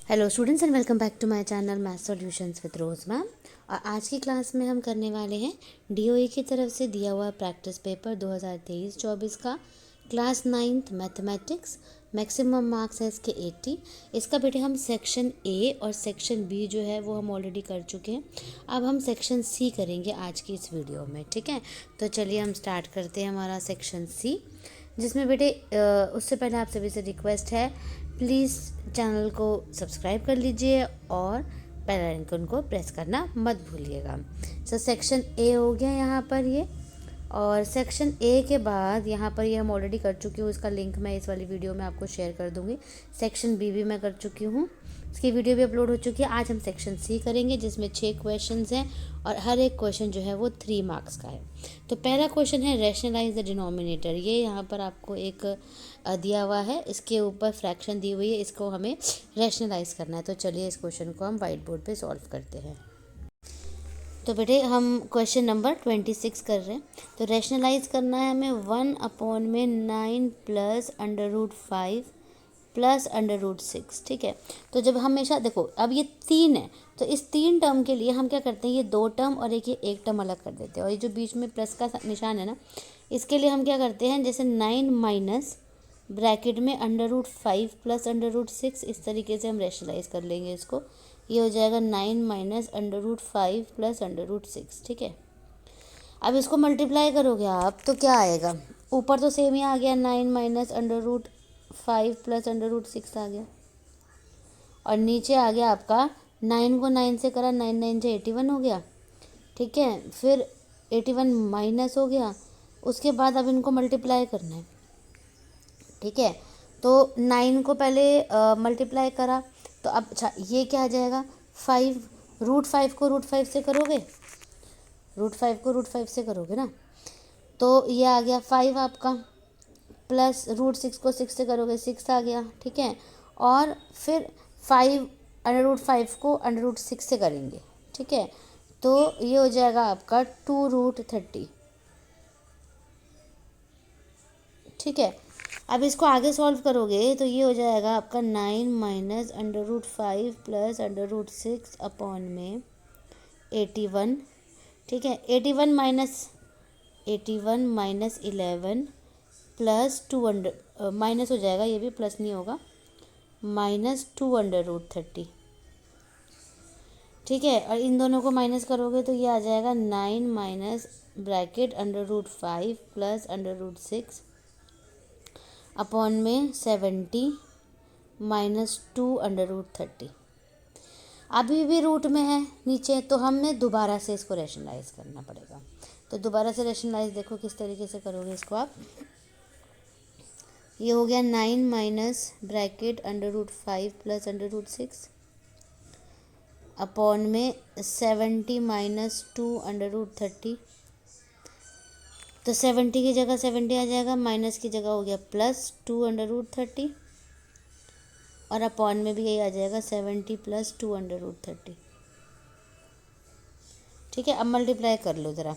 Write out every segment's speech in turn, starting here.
Hello students and welcome back to my channel math solutions with Rose ma'am. और आज की class में हम करने वाले हैं डीओई की तरफ से दिया हुआ प्रैक्टिस पेपर 2023-24 का class 9th mathematics. Maximum marks है इसके 80। इसका बेटे हम सेक्शन ए और सेक्शन बी जो है वो हम ऑलरेडी कर चुके हैं। अब हम सेक्शन सी करेंगे आज की इस वीडियो में, ठीक है। तो चलिए हम स्टार्ट करते हैं हमारा सेक्शन सी, जिसमें बेटे उससे पहले आप सभी से रिक्वेस्ट है, प्लीज़ चैनल को सब्सक्राइब कर लीजिए और बेल आइकन को प्रेस करना मत भूलिएगा। सो सेक्शन ए हो गया यहाँ पर ये, और सेक्शन ए के बाद यहाँ पर ये हम ऑलरेडी कर चुकी हूँ, इसका लिंक मैं इस वाली वीडियो में आपको शेयर कर दूँगी। सेक्शन बी भी मैं कर चुकी हूँ, इसकी वीडियो भी अपलोड हो चुकी है। आज हम सेक्शन सी करेंगे जिसमें 6 क्वेश्चंस हैं और हर एक क्वेश्चन जो है वो 3 मार्क्स का है। तो पहला क्वेश्चन है रैशनलाइज द डिनोमिनेटर। ये यहाँ पर आपको एक दिया हुआ है, इसके ऊपर फ्रैक्शन दी हुई है, इसको हमें रैशनलाइज करना है। तो चलिए इस क्वेश्चन को हम वाइट बोर्ड पे सॉल्व करते हैं। तो बेटे हम क्वेश्चन नंबर 26 कर रहे हैं। तो रैशनलाइज करना है हमें 1/9 प्लस √5 प्लस √6, ठीक है। तो जब हमेशा देखो, अब ये 3 है तो इस 3 टर्म के लिए हम क्या करते हैं, ये 2 टर्म और एक टर्म अलग कर देते हैं। और ये जो बीच में प्लस का निशान है ना, इसके लिए हम क्या करते हैं, जैसे 9 माइनस ब्रैकेट में √5 प्लस √6, इस तरीके से हम रैशनलाइज कर लेंगे इसको। ये हो जाएगा 9 माइनस √5 प्लस √6, ठीक है। अब इसको मल्टीप्लाई करोगे आप तो क्या आएगा, ऊपर तो सेम ही आ गया, 9 माइनस √5 प्लस √6 आ गया, और नीचे आ गया आपका 9 को 9 से करा, 9 9 से 81 हो गया, ठीक है। फिर 81 माइनस हो गया, उसके बाद अब इनको मल्टीप्लाई करना है, ठीक है। तो 9 को पहले मल्टीप्लाई करा, तो अब अच्छा ये क्या आ जाएगा, 5 √5 को √5 से करोगे, √5 को √5 से करोगे ना, तो ये आ गया 5 आपका, प्लस √6 को 6 से करोगे 6 आ गया, ठीक है। और फिर 5 √5 को √6 से करेंगे, ठीक है। तो ये हो जाएगा आपका 2√30, ठीक है। अब इसको आगे सॉल्व करोगे तो ये हो जाएगा आपका 9 माइनस √5 प्लस √6 अपॉन में 81, ठीक है। 81 माइनस 11 प्लस 200 माइनस हो जाएगा, ये भी प्लस नहीं होगा, माइनस 2√30, ठीक है। और इन दोनों को माइनस करोगे तो ये आ जाएगा 9 माइनस ब्रैकेट √5 प्लस √6 अपॉन में 70 माइनस 2√30। अभी भी रूट में है नीचे, तो हमें दोबारा से इसको रैशनलाइज करना पड़ेगा। तो दोबारा से रैशनलाइज देखो किस तरीके से करोगे इसको आप। ये हो गया 9 माइनस ब्रैकेट √5 प्लस √6 अपॉन में 70 माइनस 2√30। तो 70 की जगह 70 आ जाएगा, माइनस की जगह हो गया प्लस 2√30, और अपॉन में भी यही आ जाएगा 70 प्लस 2√30, ठीक है। अब मल्टीप्लाई कर लो ज़रा,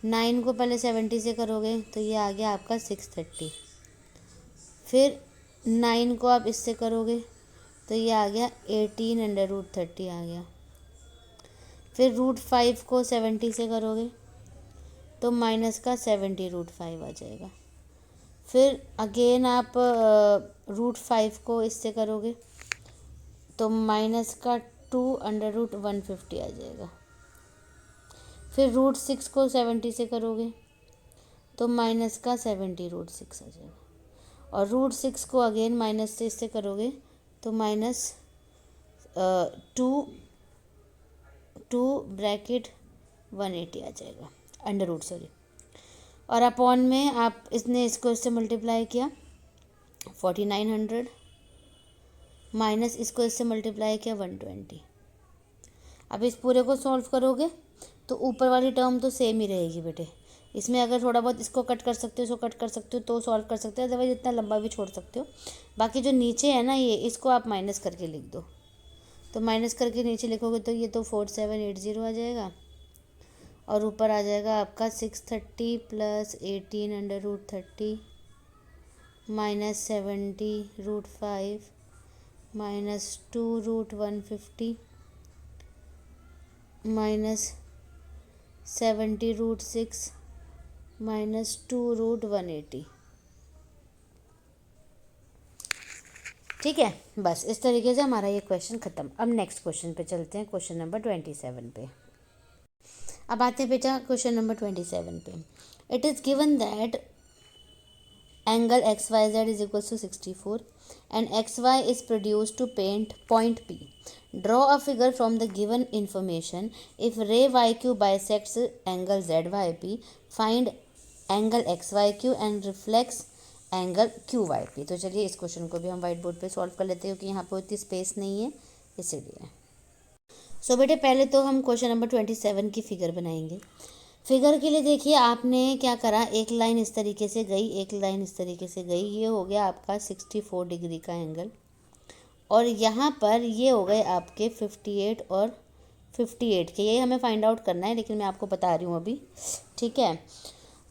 9 को पहले 70 से करोगे तो ये आ गया आपका 630, फिर 9 को आप इससे करोगे तो ये आ गया 18√30 आ गया, फिर √5 को 70 से करोगे तो माइनस का 70√5 आ जाएगा, फिर अगेन आप √5 को इससे करोगे तो माइनस का 2√150 आ जाएगा, फिर √6 को 70 से करोगे तो माइनस का 70√6 आ जाएगा, और √6 को अगेन माइनस से इससे करोगे तो माइनस 2 ब्रैकेट 180 आ जाएगा, अंडर रूट सॉरी। और अपॉन में आप इसने इसको इससे मल्टीप्लाई किया 4900, माइनस इसको इससे मल्टीप्लाई किया 120। अब इस पूरे को सॉल्व करोगे तो ऊपर वाली टर्म तो सेम ही रहेगी बेटे, इसमें अगर थोड़ा बहुत इसको कट कर सकते हो, इसको कट कर सकते हो तो सॉल्व कर सकते हो, अदरवाइज इतना लंबा भी छोड़ सकते हो। बाकी जो नीचे है ना, ये इसको आप माइनस करके लिख दो, तो माइनस करके नीचे लिखोगे तो ये तो 4780 आ जाएगा, और ऊपर आ जाएगा आपका 630 प्लस 18√30 माइनस 70√5 -2√150 -70√6 -2√180। ठीक है, बस इस तरीके से हमारा ये क्वेश्चन ख़त्म। अब नेक्स्ट क्वेश्चन पे चलते हैं, क्वेश्चन नंबर 27 पे। अब आते हैं बेटा क्वेश्चन नंबर 27 पे। It is given that angle XYZ is equals to 64 and XY is produced to paint point P. Draw a figure from the given information. If ray YQ bisects angle ZYP, find angle XYQ and reflects angle QYP। तो चलिए इस question को भी हम white board पे solve कर लेते हैं, क्योंकि यहाँ पर उतनी स्पेस नहीं है इसीलिए। सो बेटे पहले तो हम क्वेश्चन नंबर 27 की फिगर बनाएंगे। फिगर के लिए देखिए आपने क्या करा, एक लाइन इस तरीके से गई, एक लाइन इस तरीके से गई, ये हो गया आपका 64 डिग्री का एंगल, और यहाँ पर ये हो गए आपके 58 और 58 के। ये हमें फाइंड आउट करना है, लेकिन मैं आपको बता रही हूँ अभी। ठीक है,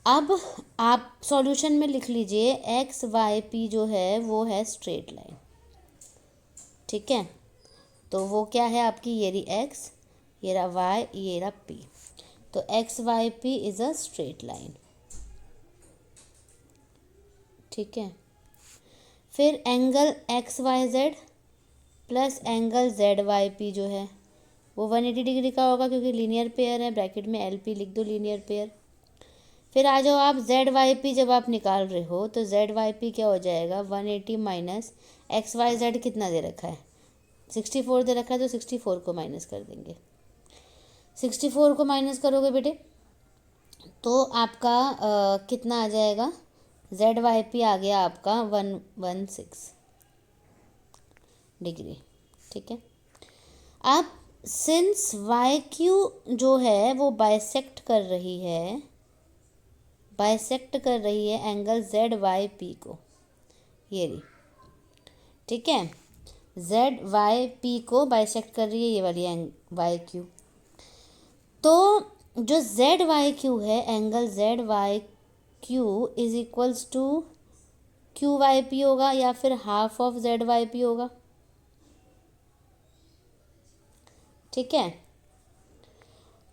अब आप सॉल्यूशन में लिख लीजिए XYP जो है वो है स्ट्रेट लाइन। ठीक है, तो वो क्या है आपकी, ये रही X, ये रहा Y, ये रहा P। तो XYP is a straight line. ठीक है, फिर angle XYZ plus angle ZYP जो है वो 180 डिग्री का होगा, क्योंकि लीनियर पेयर है। ब्रैकेट में LP लिख दो, लीनियर पेयर। फिर आ जाओ आप ZYP, जब आप निकाल रहे हो तो ZYP क्या हो जाएगा, 180 माइनस XYZ कितना दे रखा है, 64 दे रखा है, तो 64 को माइनस कर देंगे। 64 को माइनस करोगे बेटे तो आपका कितना आ जाएगा, ZYP आ गया आपका 116 डिग्री। ठीक है, अब सिंस YQ जो है वो बाइसेक्ट कर रही है एंगल ZYP को, ये रही। ठीक है, ZYP को बाइसेक्ट कर रही है ये वाली YQ। तो जो ZYQ है, angle ZYQ is equals to QYP होगा, या फिर हाफ ऑफ ZYP होगा। ठीक है,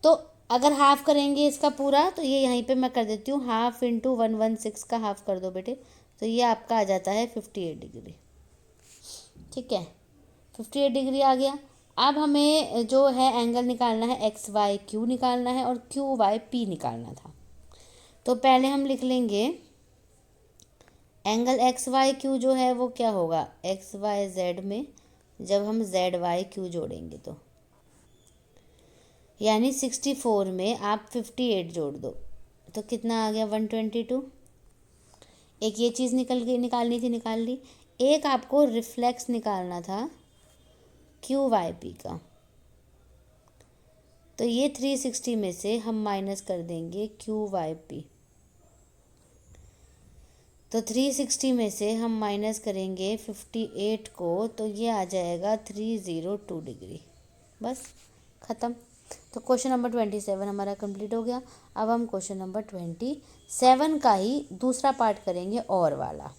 तो अगर हाफ करेंगे इसका पूरा, तो ये यहीं पे मैं कर देती हूँ, हाफ इंटू 116 का हाफ कर दो बेटे, तो ये आपका आ जाता है 58 डिग्री। ठीक है, 58 डिग्री आ गया। अब हमें जो है एंगल निकालना है XYQ निकालना है और QYP निकालना था। तो पहले हम लिख लेंगे एंगल XYQ जो है वो क्या होगा, XYZ में जब हम ZYQ जोड़ेंगे तो, यानी 64 में आप 58 जोड़ दो तो कितना आ गया, 122। एक ये चीज़ निकालनी थी, निकाल ली। एक आपको रिफ्लेक्स निकालना था QYP का, तो ये 360 में से हम माइनस कर देंगे QYP। तो 360 में से हम माइनस करेंगे 58 को, तो ये आ जाएगा 302 डिग्री। बस ख़त्म। तो क्वेश्चन नंबर 27 हमारा कंप्लीट हो गया। अब हम क्वेश्चन नंबर 27 का ही दूसरा पार्ट करेंगे, और वाला।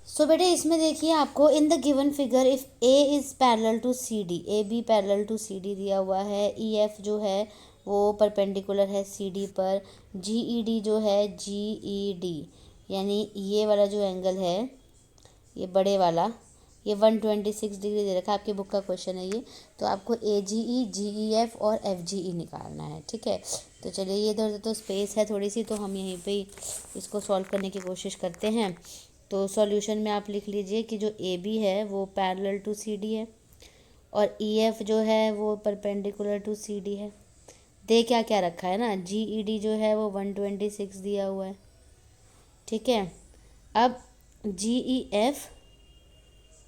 सो बेटे इसमें देखिए आपको in the given figure if A is parallel to CD, AB parallel to CD दिया हुआ है, EF जो है वो परपेंडिकुलर है CD पर, GED जो है GED यानी ये वाला जो एंगल है, ये बड़े वाला, ये 126 डिग्री दे रखा है। आपकी बुक का क्वेश्चन है ये। तो आपको AGE, GEF और FGE निकालना है। ठीक है, तो चलिए ये इधर तो स्पेस है थोड़ी सी, तो हम यहीं पे ही इसको सॉल्व करने की कोशिश करते हैं। तो सॉल्यूशन में आप लिख लीजिए कि जो AB है वो पैरेलल टू CD है, और EF जो है वो परपेंडिकुलर टू CD है। दे क्या क्या रखा है ना, GED जो है वो 126 दिया हुआ है। ठीक है, अब GEF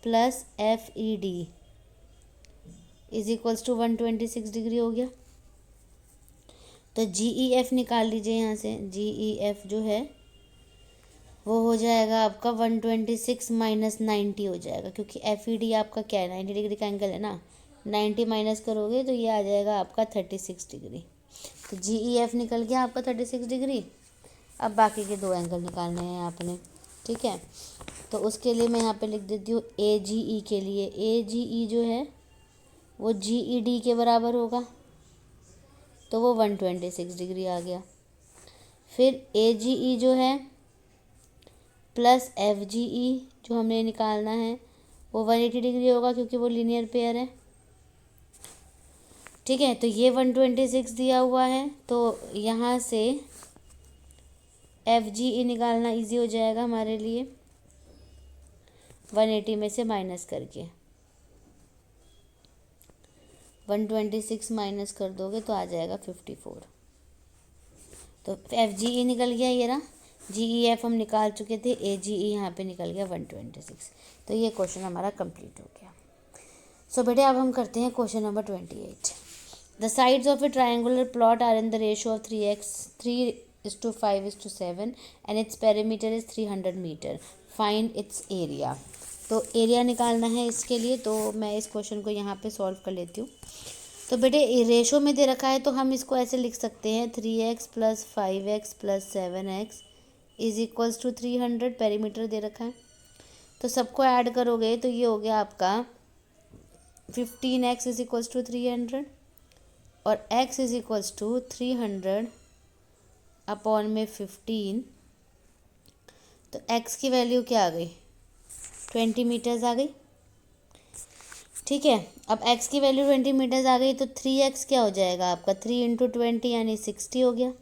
plus FED is equals to 126 degree हो गया। तो GEF निकाल लीजिए यहाँ से। GEF जो है वो हो जाएगा आपका 126 माइनस 90 हो जाएगा, क्योंकि FED आपका क्या है, 90 डिग्री का एंगल है ना। 90 माइनस करोगे तो ये आ जाएगा आपका 36 डिग्री। तो GEF निकल गया आपका 36 डिग्री। अब बाकी के दो एंगल निकालने हैं आपने। ठीक है। तो उसके लिए मैं यहाँ पे लिख देती हूँ AGE के लिए, AGE जो है वो GED के बराबर होगा, तो वो 126 डिग्री आ गया। फिर AGE जो है प्लस FGE जो हमें निकालना है वो 180 डिग्री होगा, क्योंकि वो लीनियर पेयर है। ठीक है, तो ये 126 दिया हुआ है, तो यहाँ से FGE निकालना इजी हो जाएगा हमारे लिए, 180 में से माइनस करके 126 माइनस कर दोगे तो आ जाएगा 54। तो FGE निकल गया, ये रहा। GEF हम निकाल चुके थे, AGE यहाँ पे निकल गया 126। तो ये क्वेश्चन हमारा कंप्लीट हो गया। सो बेटे अब हम करते हैं question number 28। The sides of a triangular plot are in the ratio of 3:5:7 and its perimeter is 300 metre. Find its area. तो एरिया निकालना है इसके लिए, तो मैं इस क्वेश्चन को यहाँ पे सॉल्व कर लेती हूँ। तो बेटे रेशो में दे रखा है, तो हम इसको ऐसे लिख सकते हैं 3x + 5x + 7x is equals to 300। Perimeter दे रखा है, तो सबको ऐड करोगे तो ये हो गया आपका 15x इज इक्वल्स टू 300 और x is equals to 300 upon में 15। तो x की वैल्यू क्या आ गई, 20 मीटर्स आ गई। ठीक है, अब x की वैल्यू 20 मीटर्स आ गई, तो 3x क्या हो जाएगा आपका, 3 × 20 यानी 60 हो गया।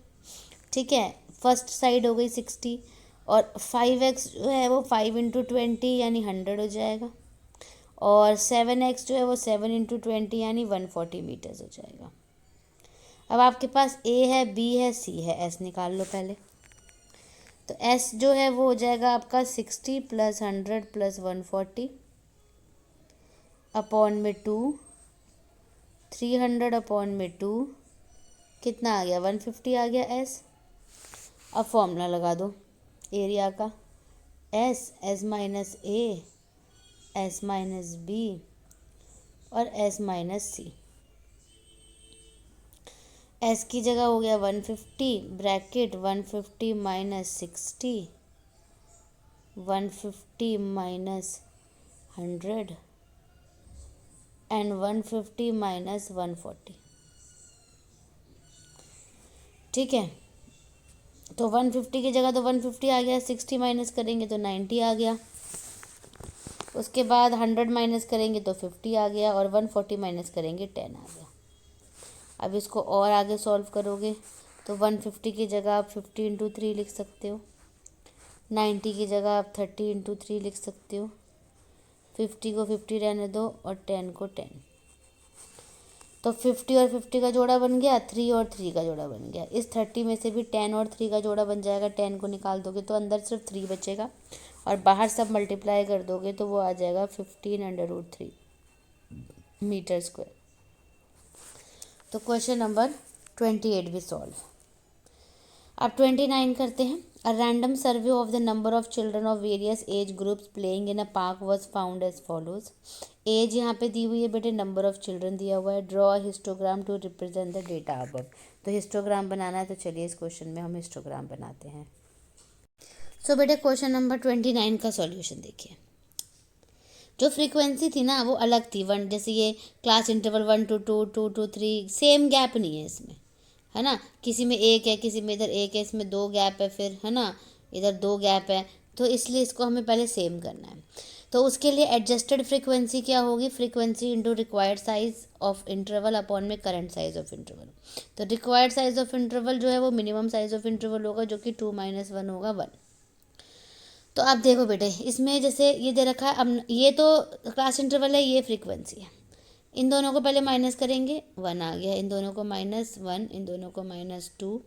ठीक है, फर्स्ट साइड हो गई 60, और 5x जो है वो 5 × 20 यानी 100 हो जाएगा, और 7x जो है वो 7 × 20 यानी 140 मीटर्स हो जाएगा। अब आपके पास A है, B है, C है, S निकाल लो पहले। तो S जो है वो हो जाएगा आपका 60 + 100 + 140 अपॉन में 2, 300 अपॉन में 2 कितना आ गया, 150 आ गया S। अब फॉर्मूला लगा दो एरिया का, S S - A S - B और S - C। S की जगह हो गया 150, ब्रैकेट 150 - 60, 150 - 100 एंड 150 - 140। ठीक है, तो 150 की जगह तो 150 आ गया, 60 माइनस करेंगे तो 90 आ गया, उसके बाद 100 माइनस करेंगे तो 50 आ गया, और 140 माइनस करेंगे 10 आ गया। अब इसको और आगे सॉल्व करोगे तो 150 की जगह आप 50 × 3 लिख सकते हो, 90 की जगह आप 30 × 3 लिख सकते हो, 50 को 50 रहने दो और 10 को 10। तो 50 और 50 का जोड़ा बन गया, 3 और 3 का जोड़ा बन गया। इस 30 में से भी 10 और 3 का जोड़ा बन जाएगा, 10 को निकाल दोगे तो अंदर सिर्फ 3 बचेगा, और बाहर सब मल्टीप्लाई कर दोगे तो वो आ जाएगा 15√3 मीटर स्क्वायर। तो क्वेश्चन नंबर 28 भी सॉल्व। अब 29 करते हैं। A random survey of the number of children of various age groups playing in a park was found as follows. As यहाँ पे दी हुई है बेटे, नंबर ऑफ चिल्ड्रन दिया हुआ है। Draw histogram to represent the data above. तो histogram बनाना है, तो चलिए इस क्वेश्चन में हम हिस्टोग्राम बनाते हैं। सो बेटे क्वेश्चन नंबर 29 का सॉल्यूशन देखिए। जो फ्रीक्वेंसी थी ना वो अलग थी, वन जैसे ये class interval 1 to 2, 2 to 3, same gap नहीं है इसमें, है ना। किसी में एक है, किसी में इधर एक है, इसमें 2 गैप है, फिर है ना इधर 2 गैप है, तो इसलिए इसको हमें पहले सेम करना है। तो उसके लिए एडजस्टेड फ्रीक्वेंसी क्या होगी, frequency into required size of interval upon में करंट साइज ऑफ इंटरवल। तो रिक्वायर्ड साइज ऑफ इंटरवल जो है वो मिनिमम साइज ऑफ इंटरवल होगा, जो कि 2 - 1 होगा 1। तो आप देखो बेटे इसमें जैसे ये दे रखा है, अब ये तो क्लास इंटरवल है, ये फ्रीक्वेंसी है, इन दोनों को पहले माइनस करेंगे, 1 आ गया, इन दोनों को -1, इन दोनों को -2,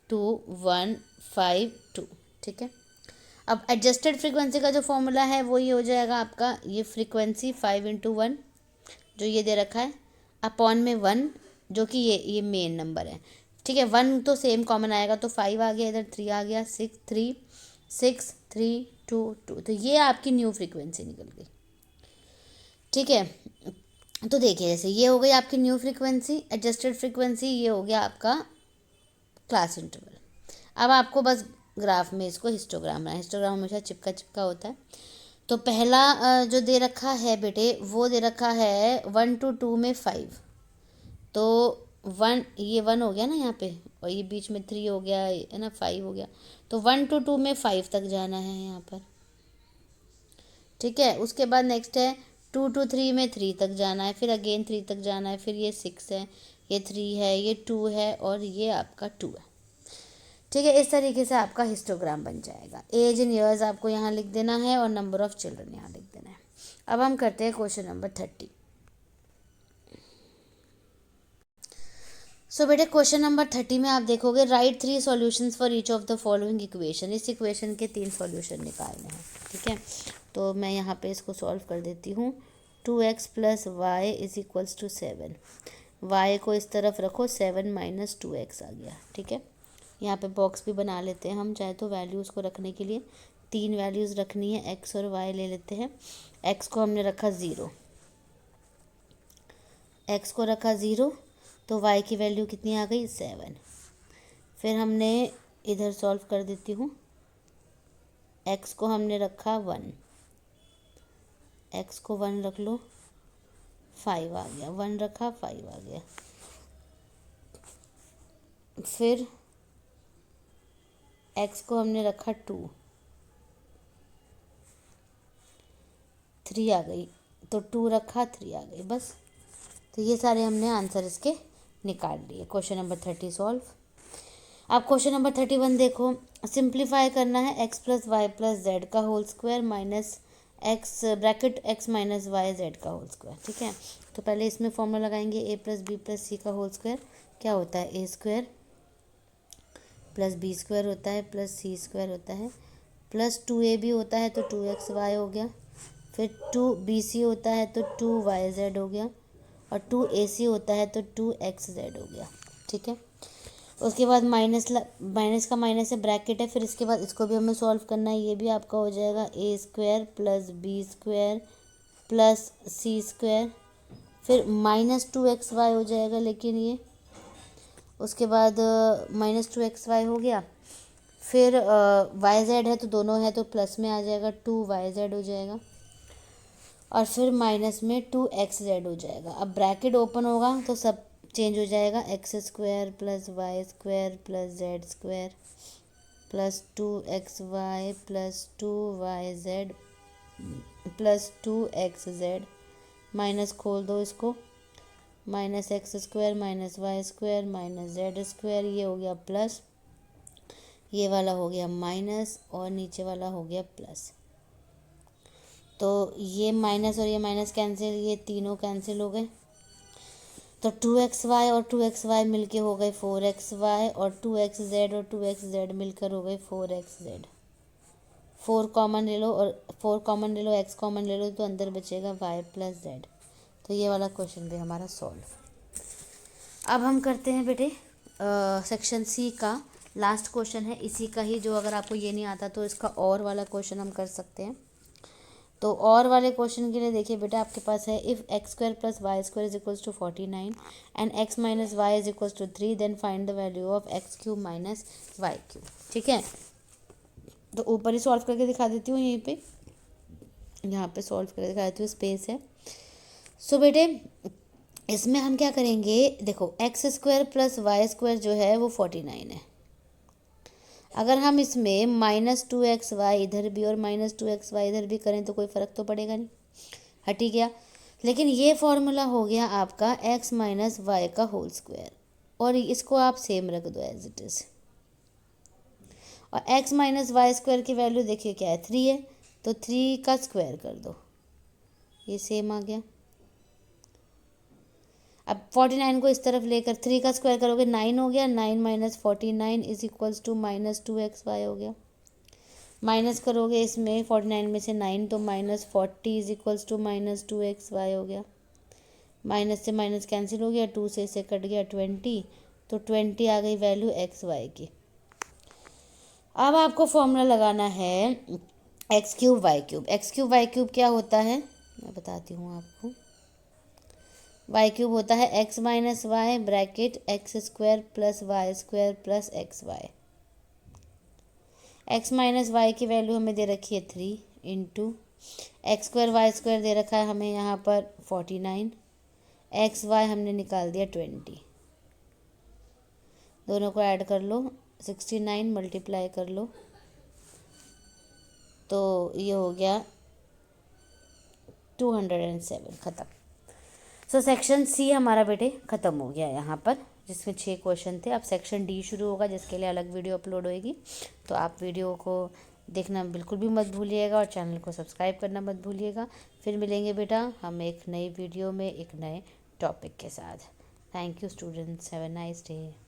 2 1 5 2। ठीक है, अब एडजस्टेड फ्रीक्वेंसी का जो फॉर्मूला है वो ये हो जाएगा आपका, ये फ्रीक्वेंसी 5 × 1 जो ये दे रखा है अपॉन में 1 जो कि ये मेन नंबर है। ठीक है, 1 तो सेम कॉमन आएगा, तो 5 आ गया, इधर 3 आ गया, 6 3 6 3 2 2। तो ये आपकी न्यू फ्रीक्वेंसी निकल गई। ठीक है, तो देखिए जैसे ये हो गई आपकी न्यू फ्रीक्वेंसी, एडजस्टेड फ्रीक्वेंसी, ये हो गया आपका क्लास इंटरवल। अब आपको बस ग्राफ में इसको हिस्टोग्राम बनाए। हिस्टोग्राम हमेशा चिपका चिपका होता है। तो पहला जो दे रखा है बेटे वो दे रखा है 1 to 2 में 5। तो 1 ये 1 हो गया ना यहाँ पे, और ये बीच में 3 हो गया है ना, 5 हो गया। तो 1 to 2 में 5 तक जाना है यहाँ पर, ठीक है। उसके बाद नेक्स्ट है 2 to 3 में 3 तक जाना है, फिर अगेन 3 तक जाना है, फिर ये 6 है, ये 3 है, ये 2 है और ये आपका 2 है, ठीक है। इस तरीके से आपका हिस्टोग्राम बन जाएगा। एज इन ईयर्स आपको यहाँ लिख देना है और नंबर ऑफ चिल्ड्रन यहाँ लिख देना है। अब हम करते हैं क्वेश्चन नंबर 30। सो बेटे क्वेश्चन नंबर 30 में आप देखोगे right 3 solutions for each of the following equation. इस इक्वेशन के 3 सॉल्यूशन निकालने हैं, ठीक है। तो मैं यहाँ पे इसको सॉल्व कर देती हूँ। 2x + y = 7। y को इस तरफ रखो, 7 - 2x आ गया, ठीक है। यहाँ पे बॉक्स भी बना लेते हैं हम, चाहे तो वैल्यूज़ को रखने के लिए 3 वैल्यूज़ रखनी है, x और y ले लेते हैं। x को हमने रखा 0, x को रखा 0, तो y की वैल्यू कितनी आ गई 7। फिर हमने इधर सॉल्व कर देती हूँ। x को हमने रखा 1, x को 1 रख लो, 5 आ गया, 1 रखा 5 आ गया। फिर x को हमने रखा 2, 3 आ गई, तो 2 रखा 3 आ गई, बस। तो ये सारे हमने आंसर इसके निकाल लिए। Question number 30 solve. अब क्वेश्चन नंबर 31 देखो, सिंप्लीफाई करना है x + y + z का whole square minus x bracket x - y z का होल स्क्वायर, ठीक है। तो पहले इसमें फॉर्मूला लगाएंगे, a + b + c का होल स्क्वायर क्या होता है, a² + b² होता है + c² होता है प्लस 2ab होता है तो 2xy हो गया। फिर 2bc होता है तो 2yz हो गया, और 2ac होता है तो 2xz हो गया, ठीक है। उसके बाद माइनस का माइनस है, ब्रैकेट है, फिर इसके बाद इसको भी हमें सॉल्व करना है। ये भी आपका हो जाएगा a² + b² + c², फिर -2xy हो जाएगा, लेकिन ये उसके बाद -2xy हो गया। फिर yz है तो दोनों है तो प्लस में आ जाएगा, 2yz हो जाएगा, और फिर माइनस में 2xz हो जाएगा। अब ब्रैकेट ओपन होगा तो सब चेंज हो जाएगा, x² + y² + z² + 2xy + 2yz + 2xz, minus खोल दो इसको, -x² - y² - z², ये हो गया प्लस, ये वाला हो गया माइनस, और नीचे वाला हो गया प्लस। तो ये माइनस और ये माइनस कैंसिल, ये तीनों कैंसिल हो गए। तो 2xy और 2xy मिलके हो गए 4xy, और 2xz और 2xz मिलकर हो गए 4xz। 4 कॉमन ले लो, और 4 कॉमन ले लो, x कॉमन ले लो, तो अंदर बचेगा y + z। तो ये वाला क्वेश्चन भी हमारा सॉल्व। अब हम करते हैं बेटे सेक्शन सी का लास्ट क्वेश्चन है इसी का ही, जो अगर आपको ये नहीं आता तो इसका और वाला क्वेश्चन हम कर सकते हैं। तो और वाले क्वेश्चन के लिए देखिए बेटा, आपके पास है if x² + y² = 49 and x - y = 3 then find the value of x³ - y³, ठीक है। तो ऊपर ही सॉल्व करके दिखा देती हूँ, यहीं पे यहाँ पे सॉल्व करके दिखा देती हूँ, स्पेस है। सो बेटे इसमें हम क्या करेंगे, देखो x² + y² जो है वो 49 है। अगर हम इसमें -2xy इधर भी और -2xy इधर भी करें तो कोई फ़र्क तो पड़ेगा नहीं, हटी गया। लेकिन ये फॉर्मूला हो गया आपका x - y का होल स्क्वायर, और इसको आप सेम रख दो एज इट इज़। और x - y² की वैल्यू देखिए क्या है, 3 है, तो 3 का स्क्वायर कर दो, ये सेम आ गया। अब 49 को इस तरफ लेकर 3 का स्क्वायर करोगे 9 हो गया, 9 - 49 = -2xy हो गया। माइनस करोगे इसमें 49 में से 9 तो -40 = -2xy हो गया। माइनस से माइनस कैंसिल हो गया, 2 से इसे कट गया 20, तो 20 आ गई वैल्यू xy की। अब आपको फॉर्मूला लगाना है x³ y³ x³ y³ क्या होता है मैं बताती हूँ आपको। y³ होता है x - y bracket x² + y² + xy। x minus y की वैल्यू हमें दे रखी है 3 into x square y square दे रखा है हमें यहाँ पर 49, एक्स वाई हमने निकाल दिया 20। दोनों को ऐड कर लो, 69 मल्टीप्लाई कर लो तो ये हो गया 207। ख़त्म। सो सेक्शन सी हमारा बेटे ख़त्म हो गया यहाँ पर, जिसमें 6 क्वेश्चन थे। अब सेक्शन डी शुरू होगा, जिसके लिए अलग वीडियो अपलोड होएगी, तो आप वीडियो को देखना बिल्कुल भी मत भूलिएगा और चैनल को सब्सक्राइब करना मत भूलिएगा। फिर मिलेंगे बेटा हम एक नई वीडियो में एक नए टॉपिक के साथ। Thank you students, have a nice day.